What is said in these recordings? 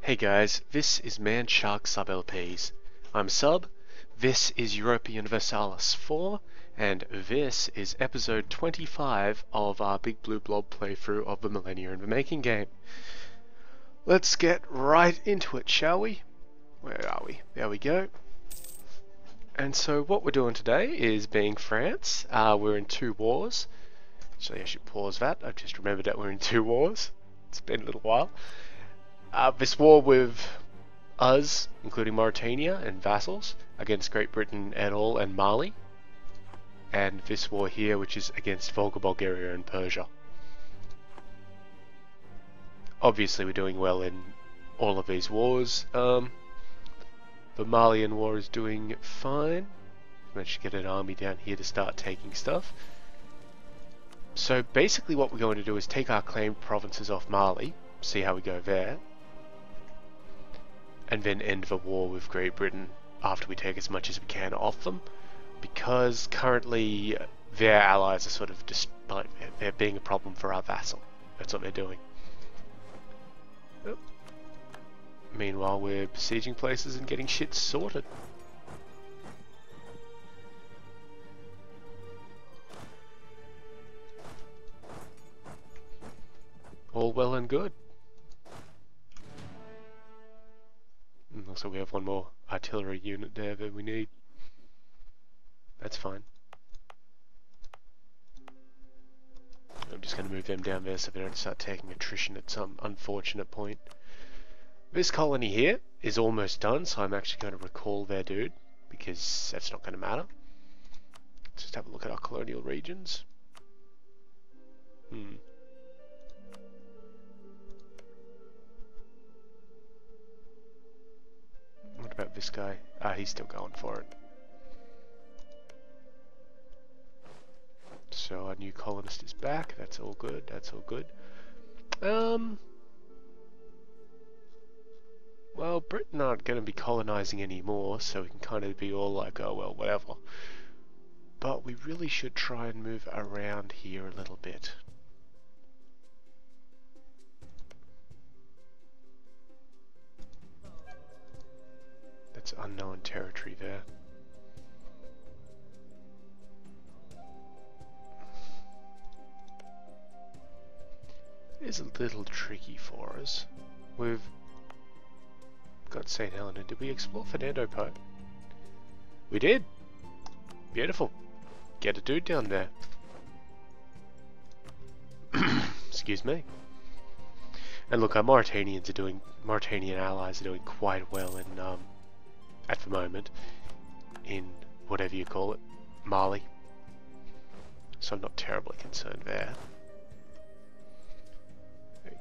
Hey guys, this is Man Shark Sub LPs. I'm Sub, this is Europa Universalis IV, and this is episode 25 of our Big Blue Blob playthrough of the Millennia in the Making game. Let's get right into it, shall we? Where are we? There we go. And so what we're doing today is being France. We're in 2 wars. Actually, I should pause that. I've just remembered that we're in 2 wars. It's been a little while. This war with us, including Mauritania and vassals, against Great Britain et al. And Mali. And this war here, which is against Volga, Bulgaria and Persia. Obviously we're doing well in all of these wars. The Malian war is doing fine. Managed to get an army down here to start taking stuff. So basically what we're going to do is take our claimed provinces off Mali, see how we go there, and then end the war with Great Britain after we take as much as we can off them, because currently their allies are sort of just like they're being a problem for our vassal. That's what they're doing. Oh. Meanwhile, we're besieging places and getting shit sorted. All well and good. Looks like we have one more artillery unit there that we need. That's fine. I'm just going to move them down there so they don't start taking attrition at some unfortunate point. This colony here is almost done, so I'm actually going to recall their dude, because that's not going to matter. Let's just have a look at our colonial regions. What about this guy? He's still going for it. So our new colonist is back. That's all good. That's all good. Well, Britain aren't going to be colonizing anymore, so we can kind of be all like, oh well, whatever. But we really should try and move around here a little bit. That's unknown territory there. It is a little tricky for us. We've got St. Helena. Did we explore Fernando Po? We did! Beautiful. Get a dude down there. Excuse me. And look, our Mauritanian allies are doing quite well in at the moment in whatever you call it, Mali. So I'm not terribly concerned there.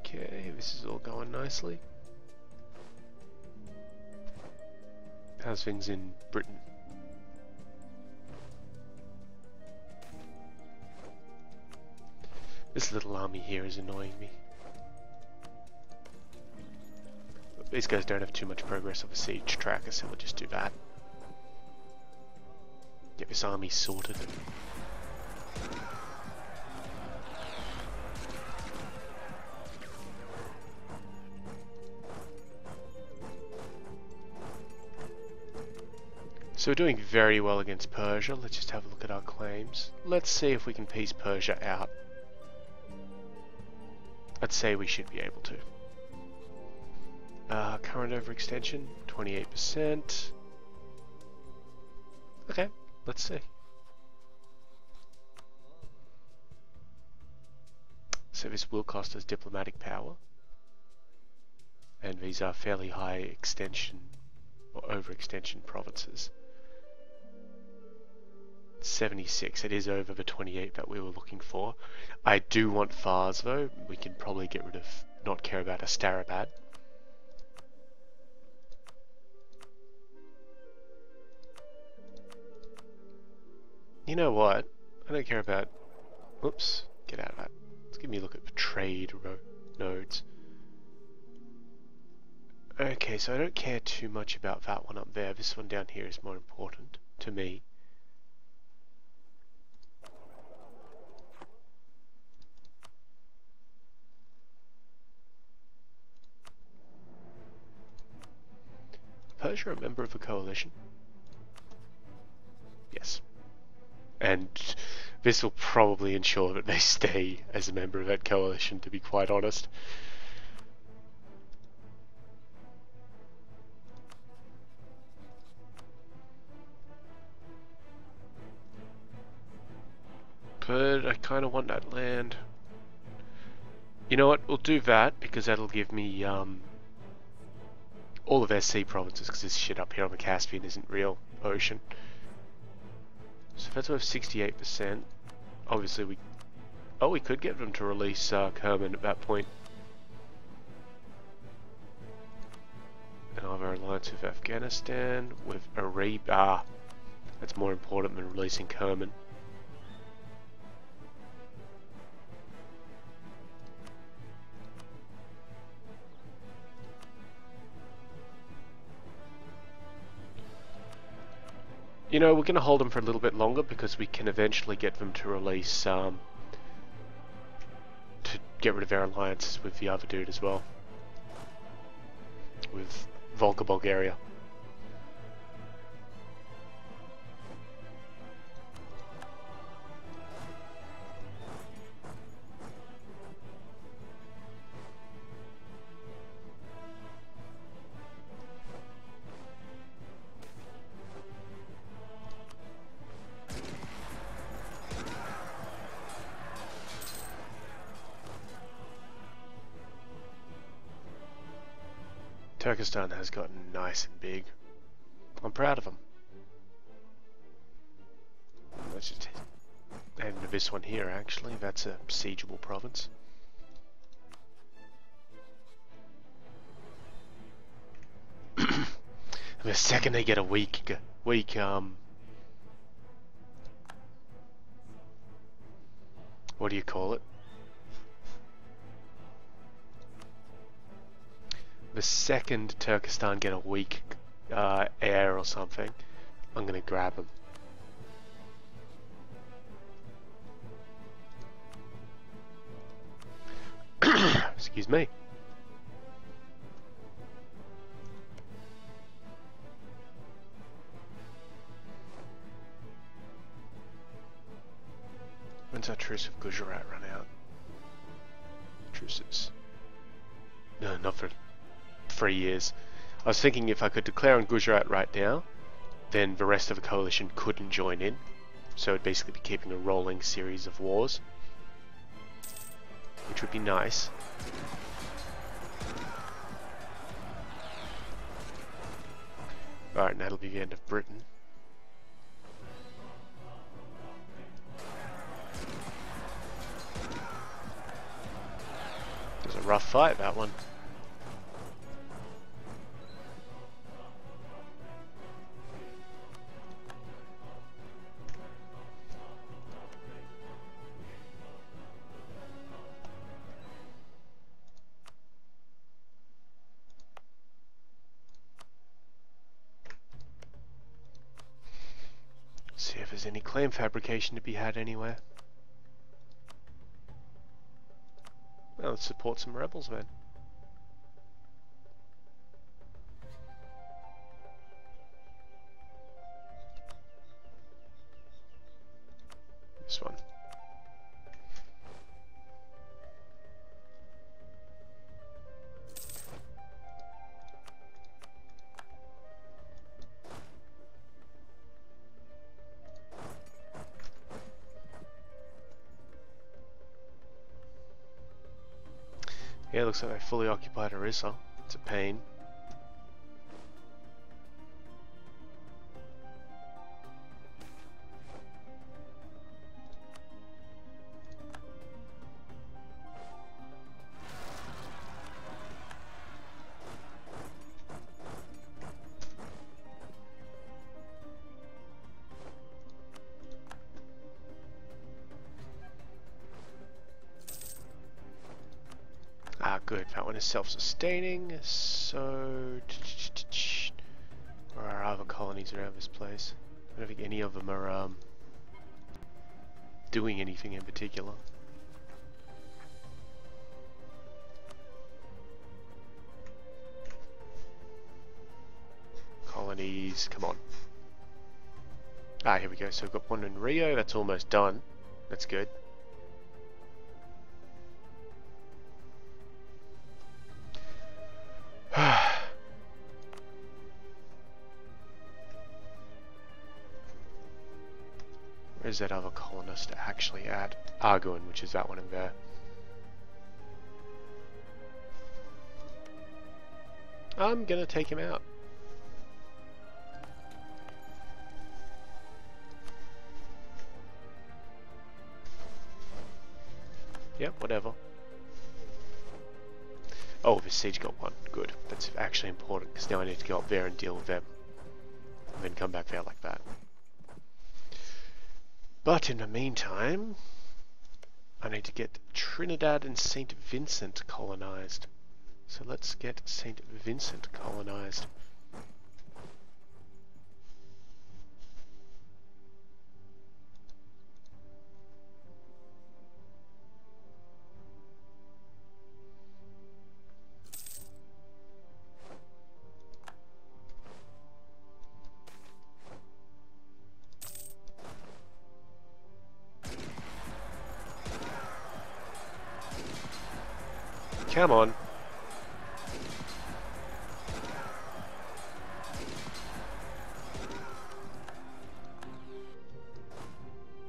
Okay, this is all going nicely. How's things in Britain? This little army here is annoying me. These guys don't have too much progress on the siege tracker, so we'll just do that. Get this army sorted. So we're doing very well against Persia. Let's just have a look at our claims. Let's see if we can piece Persia out. I'd say we should be able to. Current overextension, 28%. Okay, let's see. So this will cost us diplomatic power. And these are fairly high extension or overextension provinces. 76, it is over the 28 that we were looking for. I do want Fars though. We can probably get rid of, not care about Astarabad. You know what? I don't care about... Whoops, get out of that. Let's give me a look at the trade nodes. Okay, so I don't care too much about that one up there. This one down here is more important to me. Persia a member of a coalition? Yes. And this will probably ensure that they stay as a member of that coalition, to be quite honest. But I kind of want that land. You know what, we'll do that, because that'll give me all of SC provinces, because this shit up here on the Caspian isn't real ocean. So if that's worth 68%, obviously we... Oh, we could get them to release Kerman at that point. And I'll have our alliance with Afghanistan, with Arabia. Ah, that's more important than releasing Kerman. You know, we're going to hold them for a little bit longer because we can eventually get them to release, to get rid of our alliances with the other dude as well. With Volga, Bulgaria. Turkestan has gotten nice and big. I'm proud of them. Let's just add into this one here actually, that's a siegeable province. The second they get a weak what do you call it? The second Turkestan get a weak air or something, I'm gonna grab them. Excuse me. When's our truce with Gujarat run out? Truces. No, not for 3 years. I was thinking if I could declare on Gujarat right now, then the rest of the coalition couldn't join in. So it'd basically be keeping a rolling series of wars, which would be nice. Alright, and that'll be the end of Britain. It was a rough fight, that one. See if there's any claim fabrication to be had anywhere. Well, let's support some rebels then. This one. Yeah, looks like they fully occupied Orissa. It's a pain. Ah, good. That one is self-sustaining. So, where are other colonies around this place? I don't think any of them are doing anything in particular. please, come on. Ah, here we go. So we've got one in Rio. That's almost done. That's good. Where's that other colonist actually at? Argon, which is that one in there. I'm gonna take him out. Yep, whatever. Oh, the siege got one. Good. That's actually important, because now I need to go up there and deal with them. And then come back there like that. But in the meantime, I need to get Trinidad and St. Vincent colonized. So let's get St. Vincent colonized. Come on.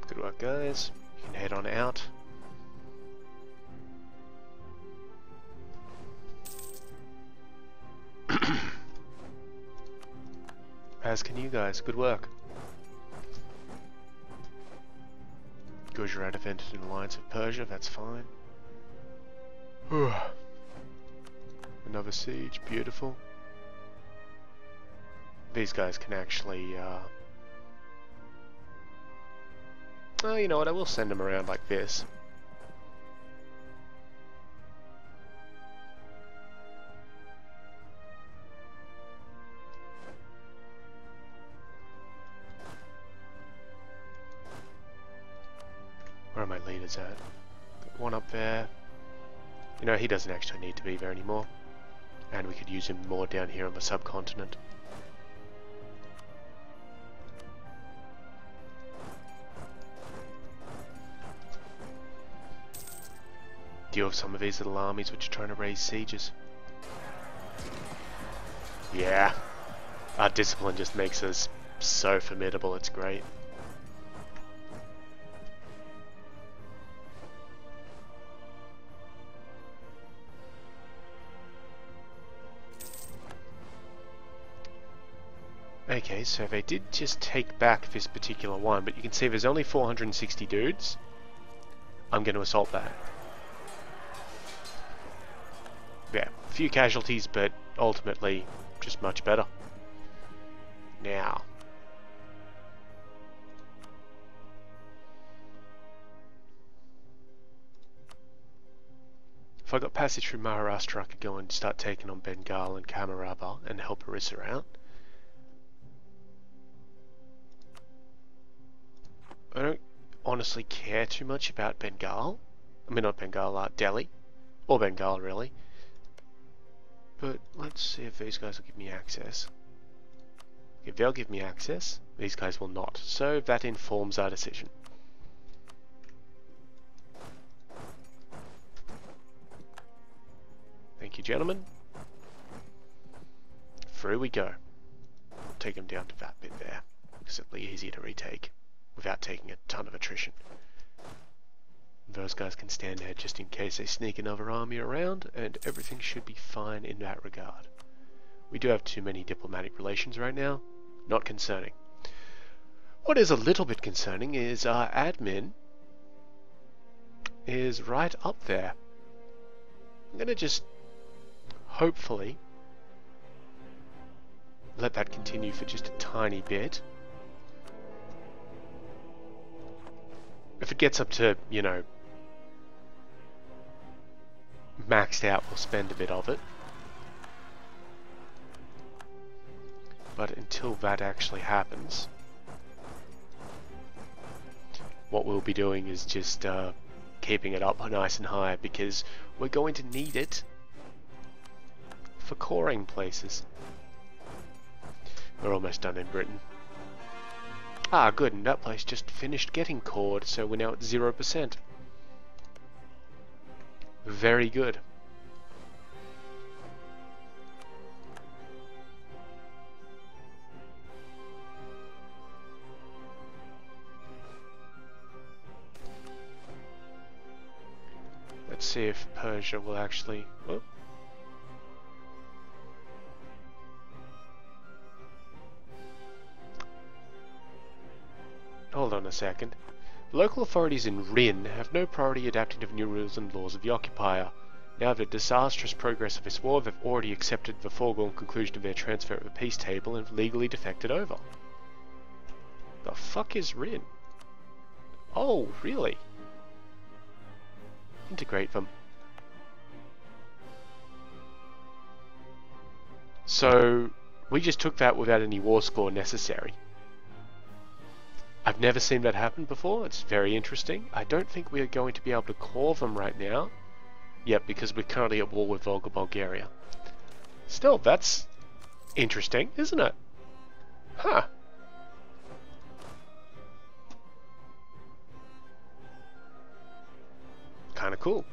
Good work, guys. You can head on out. As can you guys. Good work. Gujarat have entered an alliance with Persia. That's fine. Another siege, beautiful. These guys can actually, oh, you know what, I will send them around like this. Where are my leaders at? Got one up there. You know, he doesn't actually need to be there anymore. And we could use him more down here on the subcontinent. Deal with some of these little armies which are trying to raise sieges. Yeah. Our discipline just makes us so formidable, it's great. Okay, so they did just take back this particular one, but you can see there's only 460 dudes. I'm going to assault that. Yeah, a few casualties, but ultimately just much better. Now. If I got passage through Maharashtra, I could go and start taking on Bengal and Kamaraba and help Orissa out. I don't honestly care too much about Bengal. I mean, not Bengal, Delhi. Or Bengal, really. But let's see if these guys will give me access. If they'll give me access, these guys will not. So that informs our decision. Thank you, gentlemen. Through we go. I'll take them down to that bit there, because it'll be easier to retake without taking a ton of attrition. Those guys can stand there just in case they sneak another army around, and everything should be fine in that regard. We do have too many diplomatic relations right now. Not concerning. What is a little bit concerning is our admin is right up there. I'm going to just hopefully let that continue for just a tiny bit. If it gets up to, you know, maxed out, we'll spend a bit of it. But until that actually happens, what we'll be doing is just keeping it up nice and high, because we're going to need it for coring places. We're almost done in Britain. Ah, good, and that place just finished getting cored, so we're now at 0%. Very good. Let's see if Persia will actually... Oh. Hold on a second. Local authorities in Rin have no priority adapting to the new rules and laws of the occupier. Now the disastrous progress of this war, they've already accepted the foregone conclusion of their transfer of the peace table and have legally defected over. The fuck is Rin? Oh, really? Integrate them. So, we just took that without any war score necessary. I've never seen that happen before. It's very interesting. I don't think we are going to be able to call them right now. Yep, because we're currently at war with Volga, Bulgaria. Still, that's interesting, isn't it? Huh. Kinda cool.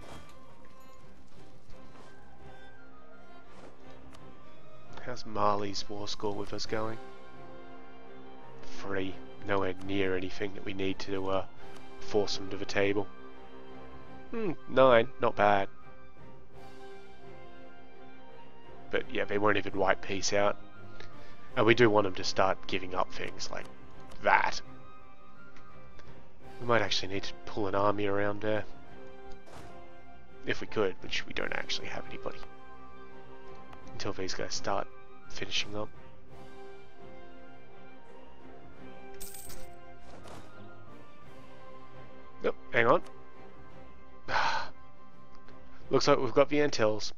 How's Mali's war score with us going? 3. Nowhere near anything that we need to force them to the table. 9, not bad. But yeah, they won't even wipe peace out. And we do want them to start giving up things like that. We might actually need to pull an army around there. If we could, which we don't actually have anybody. Until these guys start finishing up. Nope, hang on. Looks like we've got the Antilles,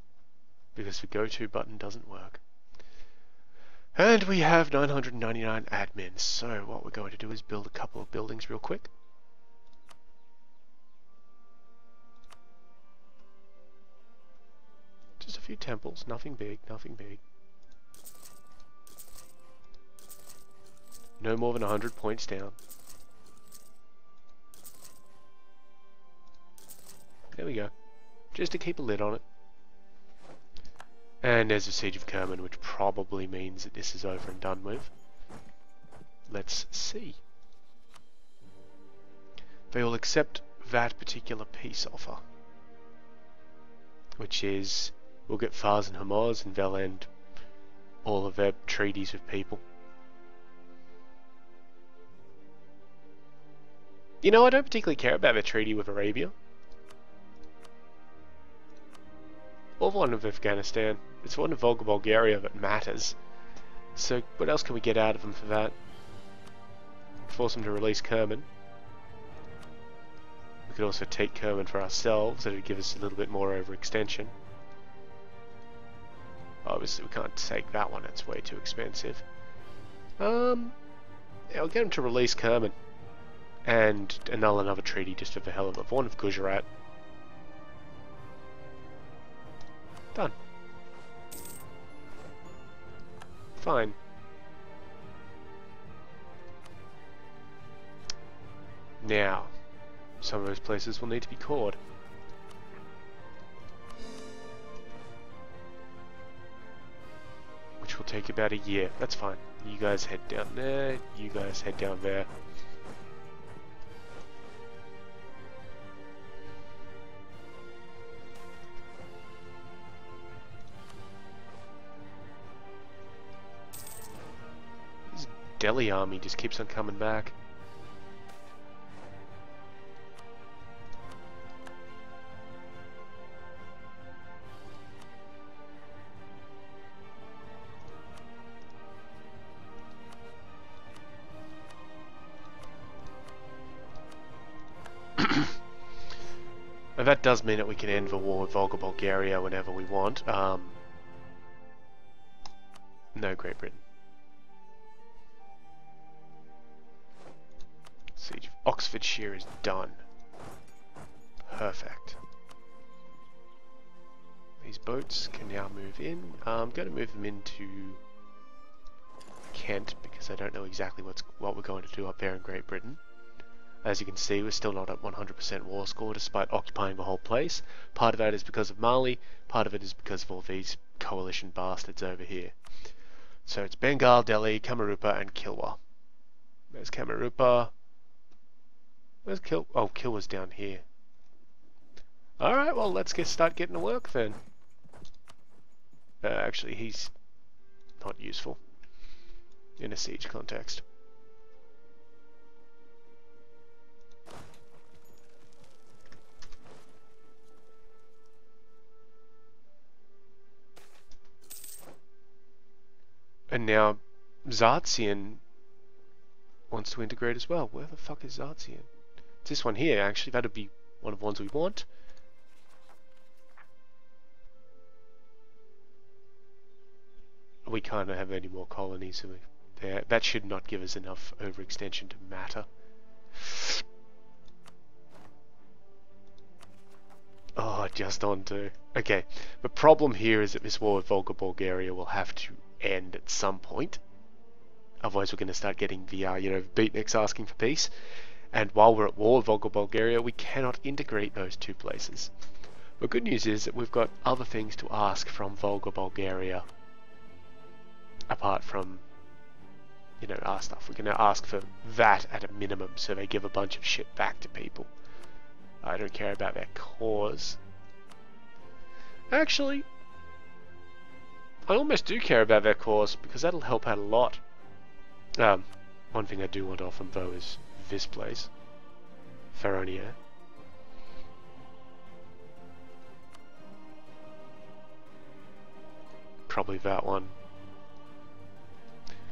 because the go-to button doesn't work. And we have 999 admins, so what we're going to do is build a couple of buildings real quick. Just a few temples, nothing big, nothing big. No more than 100 points down. There we go. Just to keep a lid on it. And there's the Siege of Kerman, which probably means that this is over and done with. Let's see. They will accept that particular peace offer. Which is, we'll get Fars and Hamas and they'll end all of their treaties with people. You know, I don't particularly care about their treaty with Arabia. Or the one with Afghanistan. It's the one with Volga, Bulgaria that matters. So what else can we get out of them for that? Force them to release Kerman. We could also take Kerman for ourselves. That would give us a little bit more overextension. Obviously we can't take that one, it's way too expensive. Yeah, we'll get them to release Kerman. And annul another treaty just for the hell of it. One of Gujarat. Done. Fine. Now, some of those places will need to be cored. Which will take about a year. That's fine. You guys head down there, you guys head down there. Delhi army just keeps on coming back. And that does mean that we can end the war with Volga, Bulgaria whenever we want. No, Great Britain. Siege of Oxfordshire is done. Perfect. These boats can now move in. I'm going to move them into Kent because I don't know exactly what we're going to do up there in Great Britain. As you can see, we're still not at 100% war score despite occupying the whole place. Part of that is because of Mali, part of it is because of all these coalition bastards over here. So it's Bengal, Delhi, Kamarupa, and Kilwa. There's Kamarupa. Where's Kil? Oh, Kilwa's down here. Alright, well, let's start getting to work then. Actually, he's not useful in a siege context. And now Zartsian wants to integrate as well. Where the fuck is Zartsian? It's this one here, actually. That would be one of the ones we want. We can't have any more colonies, so that should not give us enough overextension to matter. Oh, just on to... Okay, the problem here is that this war with Volga Bulgaria will have to end at some point. Otherwise we're going to start getting the, beatniks asking for peace. And while we're at war with Volga Bulgaria, we cannot integrate those two places. The good news is that we've got other things to ask from Volga Bulgaria. Apart from, our stuff. We're going to ask for that at a minimum, so they give a bunch of shit back to people. I don't care about their cause. Actually, I almost do care about their cause, because that'll help out a lot. One thing I do want off them, though, is this place. Feronia. Probably that one.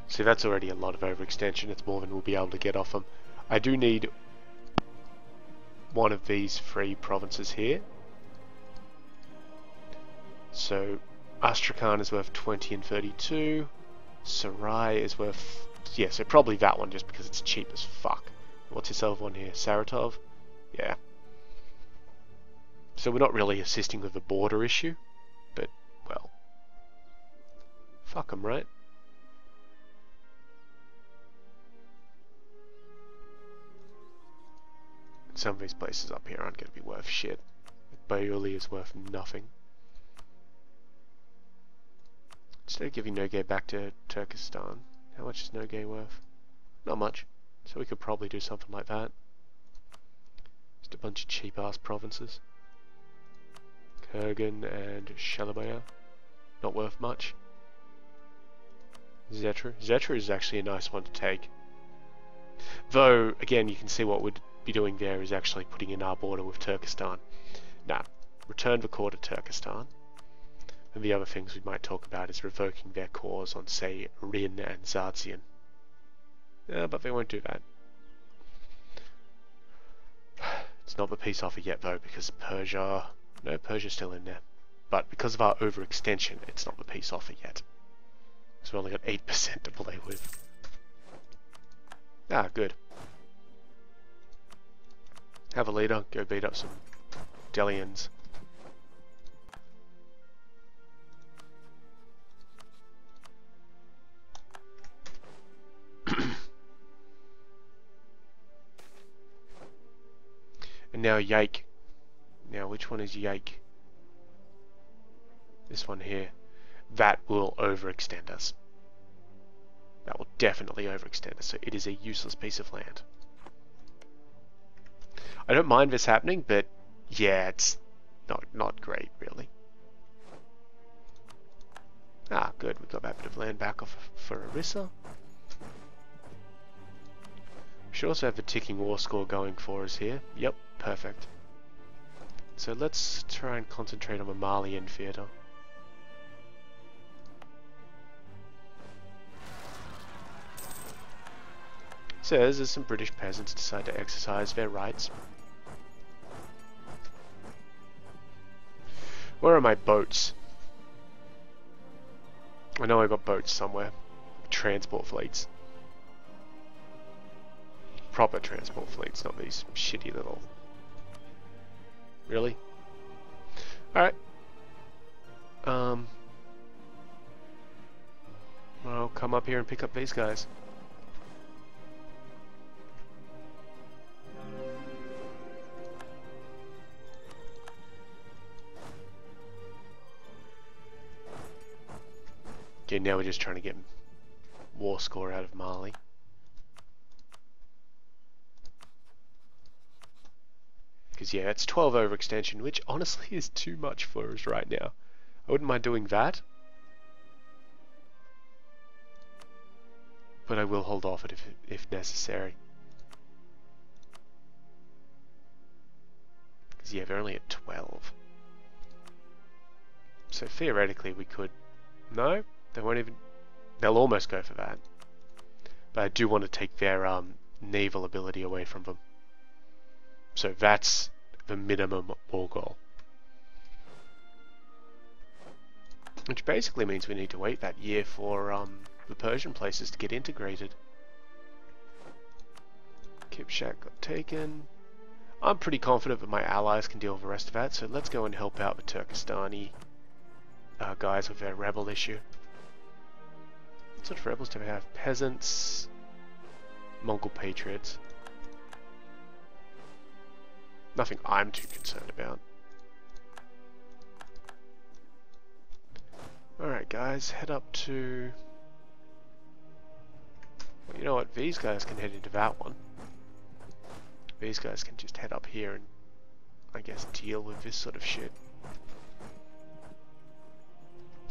See, that's already a lot of overextension. It's more than we'll be able to get off them. I do need one of these free provinces here. So, Astrakhan is worth 20 and 32. Sarai is worth... Yeah, so probably that one just because it's cheap as fuck. What's this other one here? Saratov? Yeah. So we're not really assisting with the border issue. But, well... Fuck them, right? Some of these places up here aren't going to be worth shit. Bayuli is worth nothing. Instead of giving Nogay back to Turkestan, how much is Nogay worth? Not much. So we could probably do something like that. Just a bunch of cheap ass provinces. Kurgan and Shalabaya. Not worth much. Zetra. Zetra is actually a nice one to take. Though, again, you can see what we'd be doing there is actually putting in our border with Turkestan. Now, return the core to Turkestan. And the other things we might talk about is revoking their cores on, say, Rin and Zartsian. But they won't do that. It's not the peace offer yet, though, because Persia... No, Persia's still in there. But because of our overextension, it's not the peace offer yet. So we've only got 8% to play with. Ah, good. Have a leader, go beat up some Delians. And now Yake. Now which one is Yake? This one here. That will overextend us. That will definitely overextend us, so it is a useless piece of land. I don't mind this happening, but yeah, it's not great, really. Ah, good, we got that bit of land back off for Orissa. We should also have the ticking war score going for us here. Yep, perfect. So let's try and concentrate on the Malian theatre. Says as some British peasants decide to exercise their rights. Where are my boats? I know I got boats somewhere. Transport fleets. Proper transport fleets, not these shitty little... Really? Alright. Well, come come up here and pick up these guys. Okay, now we're just trying to get war score out of Mali. Because yeah, it's 12 overextension, which honestly is too much for us right now. I wouldn't mind doing that, but I will hold off it if necessary. Because yeah, they're only at 12. So theoretically we could... No, they won't even... They'll almost go for that. But I do want to take their naval ability away from them. So that's the minimum war goal. Which basically means we need to wait that year for the Persian places to get integrated. Kipchak got taken. I'm pretty confident that my allies can deal with the rest of that, so let's go and help out the Turkestani guys with their rebel issue. What sort of rebels do we have? Peasants, Mongol patriots. Nothing I'm too concerned about. Alright guys, head up to... Well, you know what, these guys can head into that one. These guys can just head up here and, I guess, deal with this sort of shit.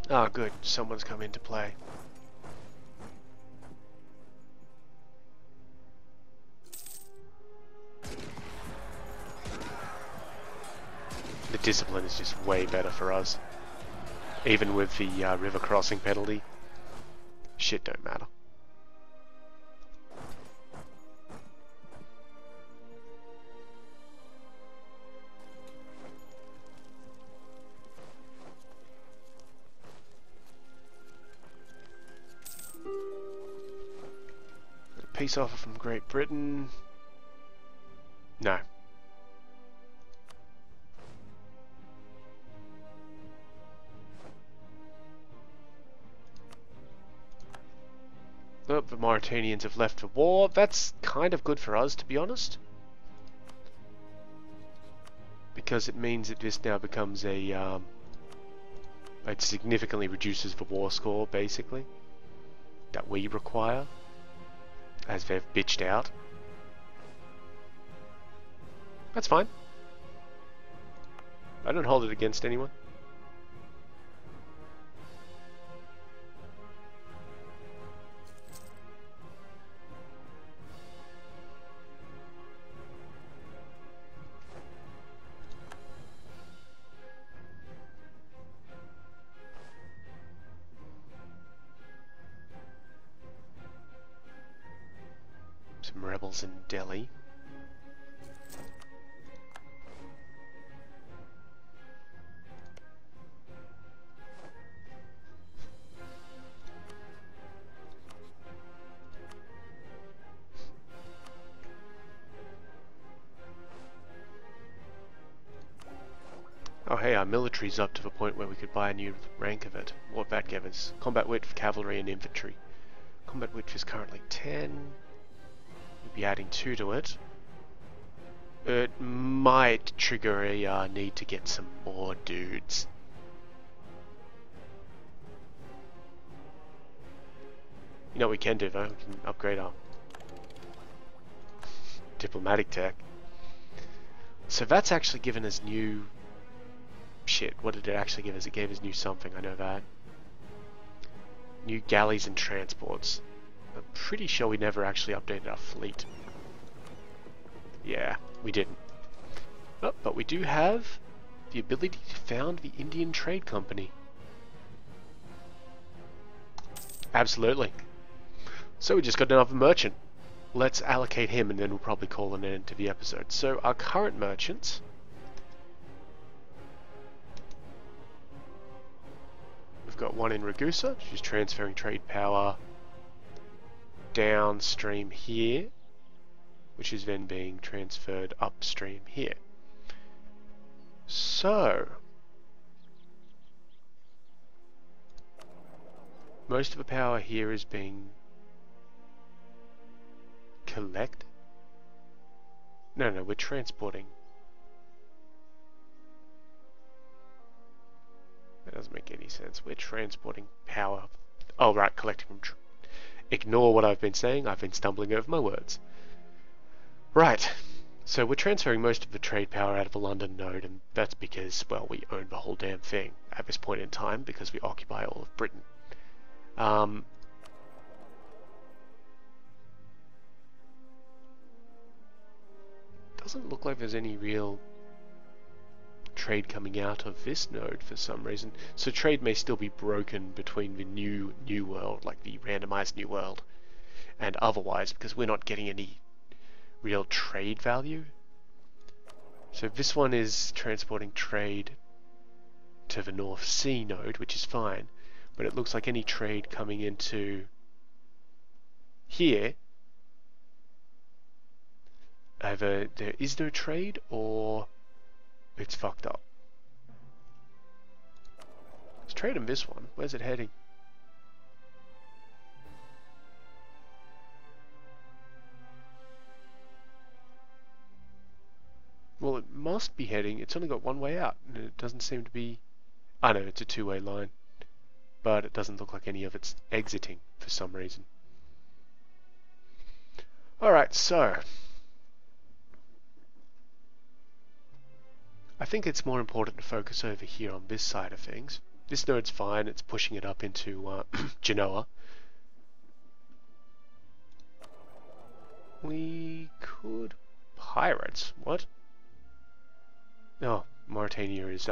Ah, good, someone's come into play. The discipline is just way better for us. Even with the river crossing penalty. Shit don't matter. Peace offer from Great Britain. No. Oh, the Mauritanians have left the war. That's kind of good for us, to be honest. Because it means that this now becomes a... it significantly reduces the war score, basically, that we require, as they've bitched out. That's fine. I don't hold it against anyone. Some rebels in Delhi. Oh hey, our military's up to the point where we could buy a new rank of it. What that gave us? Combat wit for cavalry and infantry. Combat wit is currently 10. We'll be adding 2 to it. It might trigger a need to get some more dudes. You know what we can do though? We can upgrade our diplomatic tech. So that's actually given us new... Shit, what did it actually give us? It gave us new something, I know that. New galleys and transports. I'm pretty sure we never actually updated our fleet. Yeah, we didn't. Oh, but we do have the ability to found the Indian Trade Company. Absolutely. So we just got another merchant. Let's allocate him and then we'll probably call an end to the episode. So our current merchants... We've got one in Ragusa, she's transferring trade power downstream here, which is then being transferred upstream here. So, most of the power here is being collected. No, we're transporting. That doesn't make any sense. We're transporting power. Oh, right, collecting from. Ignore what I've been saying. I've been stumbling over my words. Right. So we're transferring most of the trade power out of the London node, and that's because, well, we own the whole damn thing at this point in time because we occupy all of Britain. Doesn't look like there's any real trade coming out of this node for some reason. So trade may still be broken between the new world, like the randomized new world, and otherwise, because we're not getting any real trade value. So this one is transporting trade to the North Sea node, which is fine, but it looks like any trade coming into here, either there is no trade or it's fucked up. Let's trade in this one. Where's it heading? Well, it must be heading. It's only got one way out, and it doesn't seem to be. I know it's a two-way line, but it doesn't look like any of it's exiting for some reason. Alright, so I think it's more important to focus over here on this side of things. This node's fine, it's pushing it up into Genoa. We could... Pirates? What? Oh, Mauritania is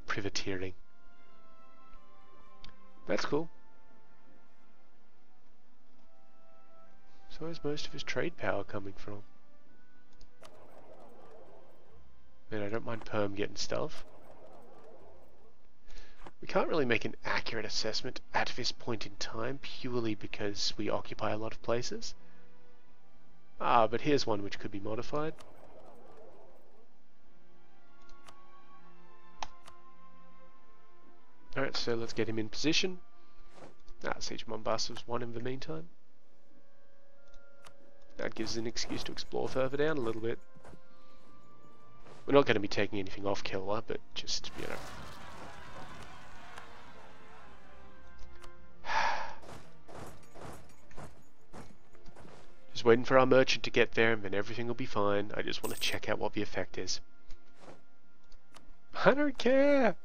privateering. That's cool. So where's most of his trade power coming from? Man, I don't mind Perm getting stuff. We can't really make an accurate assessment at this point in time, purely because we occupy a lot of places. Ah, but here's one which could be modified. Alright, so let's get him in position. Siege of Mombasa won in the meantime. That gives us an excuse to explore further down a little bit. We're not going to be taking anything off Kilwa, but just, you know. Just waiting for our merchant to get there and then everything will be fine. I just want to check out what the effect is. I don't care!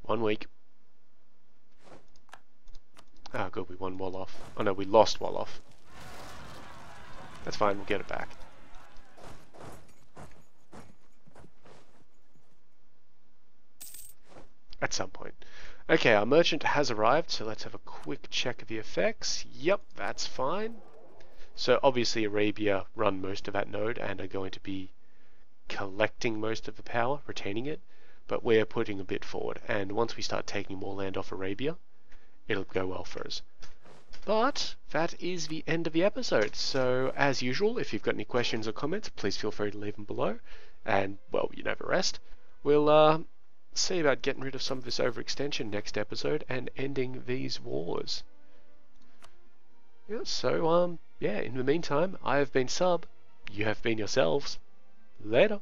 1 week. Ah, good, we won Wolof. Oh no, we lost Wolof. That's fine, we'll get it back. At some point. Okay, our merchant has arrived, so let's have a quick check of the effects. Yep, that's fine. So obviously Arabia run most of that node and are going to be collecting most of the power, retaining it, but we're putting a bit forward, and once we start taking more land off Arabia, it'll go well for us. But that is the end of the episode, so as usual, if you've got any questions or comments, please feel free to leave them below, and, well, you know the rest. We'll see about getting rid of some of this overextension next episode and ending these wars. Yeah, so, yeah, in the meantime, I have been Sub, you have been yourselves. Later.